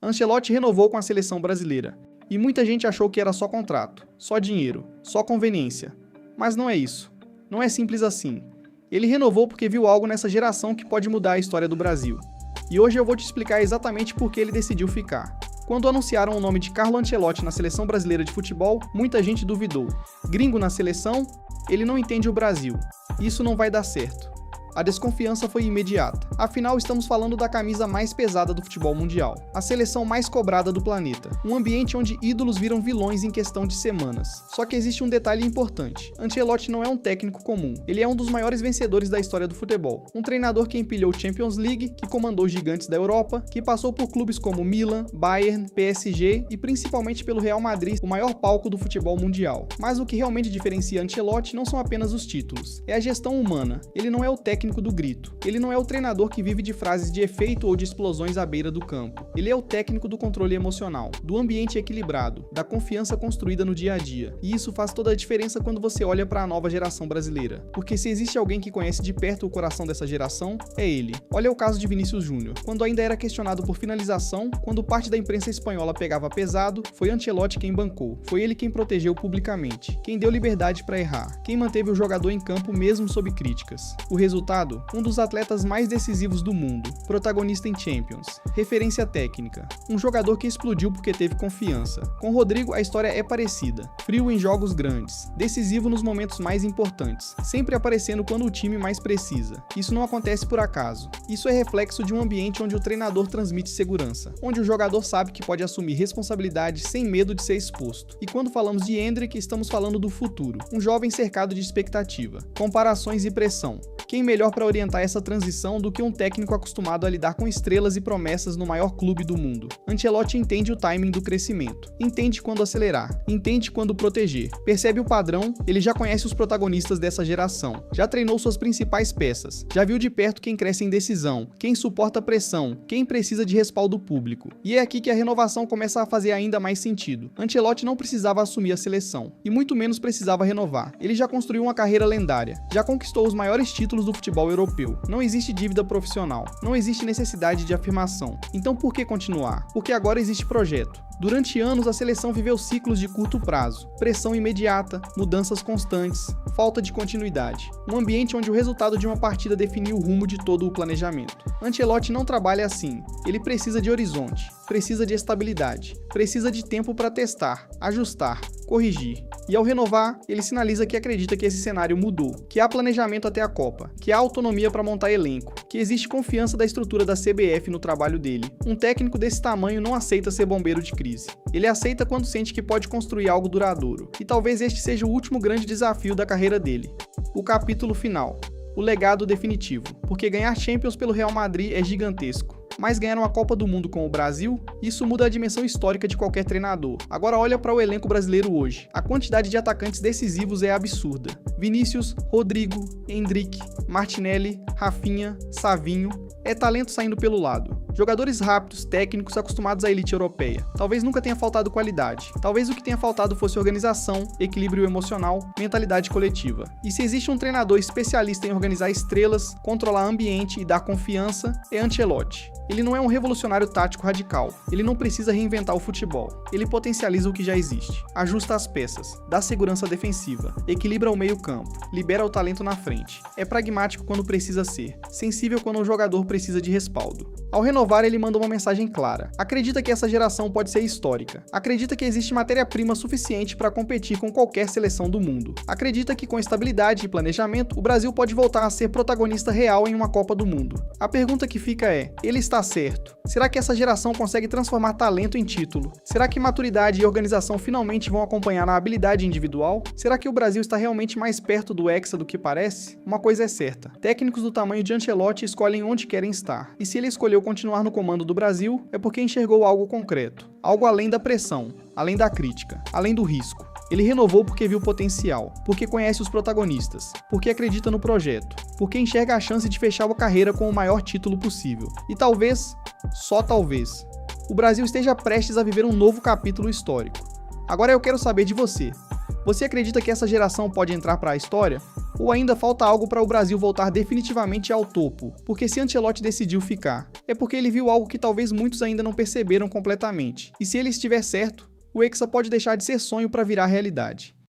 Ancelotti renovou com a seleção brasileira. E muita gente achou que era só contrato, só dinheiro, só conveniência. Mas não é isso. Não é simples assim. Ele renovou porque viu algo nessa geração que pode mudar a história do Brasil. E hoje eu vou te explicar exatamente por que ele decidiu ficar. Quando anunciaram o nome de Carlo Ancelotti na seleção brasileira de futebol, muita gente duvidou. Gringo na seleção? Ele não entende o Brasil. Isso não vai dar certo. A desconfiança foi imediata. Afinal, estamos falando da camisa mais pesada do futebol mundial. A seleção mais cobrada do planeta. Um ambiente onde ídolos viram vilões em questão de semanas. Só que existe um detalhe importante. Ancelotti não é um técnico comum. Ele é um dos maiores vencedores da história do futebol. Um treinador que empilhou Champions League, que comandou gigantes da Europa, que passou por clubes como Milan, Bayern, PSG e principalmente pelo Real Madrid, o maior palco do futebol mundial. Mas o que realmente diferencia Ancelotti não são apenas os títulos. É a gestão humana. Ele não é o técnico do grito. Ele não é o treinador que vive de frases de efeito ou de explosões à beira do campo. Ele é o técnico do controle emocional, do ambiente equilibrado, da confiança construída no dia a dia. E isso faz toda a diferença quando você olha para a nova geração brasileira. Porque se existe alguém que conhece de perto o coração dessa geração, é ele. Olha o caso de Vinícius Júnior. Quando ainda era questionado por finalização, quando parte da imprensa espanhola pegava pesado, foi Ancelotti quem bancou. Foi ele quem protegeu publicamente, quem deu liberdade para errar, quem manteve o jogador em campo mesmo sob críticas. O resultado? Um dos atletas mais decisivos do mundo, protagonista em Champions, referência técnica, um jogador que explodiu porque teve confiança. Com Rodrigo a história é parecida, frio em jogos grandes, decisivo nos momentos mais importantes, sempre aparecendo quando o time mais precisa. Isso não acontece por acaso, isso é reflexo de um ambiente onde o treinador transmite segurança, onde o jogador sabe que pode assumir responsabilidade sem medo de ser exposto. E quando falamos de Endrick, estamos falando do futuro, um jovem cercado de expectativa, comparações e pressão. Quem melhor para orientar essa transição do que um técnico acostumado a lidar com estrelas e promessas no maior clube do mundo? Ancelotti entende o timing do crescimento, entende quando acelerar, entende quando proteger, percebe o padrão, ele já conhece os protagonistas dessa geração, já treinou suas principais peças, já viu de perto quem cresce em decisão, quem suporta pressão, quem precisa de respaldo público. E é aqui que a renovação começa a fazer ainda mais sentido. Ancelotti não precisava assumir a seleção, e muito menos precisava renovar. Ele já construiu uma carreira lendária, já conquistou os maiores títulos do futebol europeu. Não existe dívida profissional, não existe necessidade de afirmação. Então por que continuar? Porque agora existe projeto. Durante anos a seleção viveu ciclos de curto prazo, pressão imediata, mudanças constantes, falta de continuidade. Um ambiente onde o resultado de uma partida definiu o rumo de todo o planejamento. Ancelotti não trabalha assim, ele precisa de horizonte, precisa de estabilidade, precisa de tempo para testar, ajustar, corrigir. E ao renovar, ele sinaliza que acredita que esse cenário mudou, que há planejamento até a Copa, que há autonomia para montar elenco, que existe confiança da estrutura da CBF no trabalho dele. Um técnico desse tamanho não aceita ser bombeiro de crise. Ele aceita quando sente que pode construir algo duradouro. E talvez este seja o último grande desafio da carreira dele. O capítulo final. O legado definitivo. Porque ganhar Champions pelo Real Madrid é gigantesco. Mas ganhar uma Copa do Mundo com o Brasil, isso muda a dimensão histórica de qualquer treinador. Agora olha para o elenco brasileiro hoje. A quantidade de atacantes decisivos é absurda. Vinícius, Rodrigo, Endrick, Martinelli, Rafinha, Savinho. É talento saindo pelo lado. Jogadores rápidos, técnicos, acostumados à elite europeia. Talvez nunca tenha faltado qualidade. Talvez o que tenha faltado fosse organização, equilíbrio emocional, mentalidade coletiva. E se existe um treinador especialista em organizar estrelas, controlar ambiente e dar confiança, é Ancelotti. Ele não é um revolucionário tático radical. Ele não precisa reinventar o futebol. Ele potencializa o que já existe. Ajusta as peças. Dá segurança defensiva. Equilibra o meio-campo. Libera o talento na frente. É pragmático quando precisa ser. Sensível quando o jogador precisa de respaldo. Ao renovar, ele manda uma mensagem clara. Acredita que essa geração pode ser histórica. Acredita que existe matéria-prima suficiente para competir com qualquer seleção do mundo. Acredita que com estabilidade e planejamento, o Brasil pode voltar a ser protagonista real em uma Copa do Mundo. A pergunta que fica é, ele está certo? Será que essa geração consegue transformar talento em título? Será que maturidade e organização finalmente vão acompanhar na habilidade individual? Será que o Brasil está realmente mais perto do Hexa do que parece? Uma coisa é certa, técnicos do tamanho de Ancelotti escolhem onde querem estar. E se ele escolheu continuar no comando do Brasil, é porque enxergou algo concreto. Algo além da pressão, além da crítica, além do risco. Ele renovou porque viu potencial, porque conhece os protagonistas, porque acredita no projeto, porque enxerga a chance de fechar a carreira com o maior título possível. E talvez, só talvez, o Brasil esteja prestes a viver um novo capítulo histórico. Agora eu quero saber de você. Você acredita que essa geração pode entrar para a história? Ou ainda falta algo para o Brasil voltar definitivamente ao topo? Porque se Ancelotti decidiu ficar, é porque ele viu algo que talvez muitos ainda não perceberam completamente. E se ele estiver certo, o Hexa pode deixar de ser sonho para virar realidade.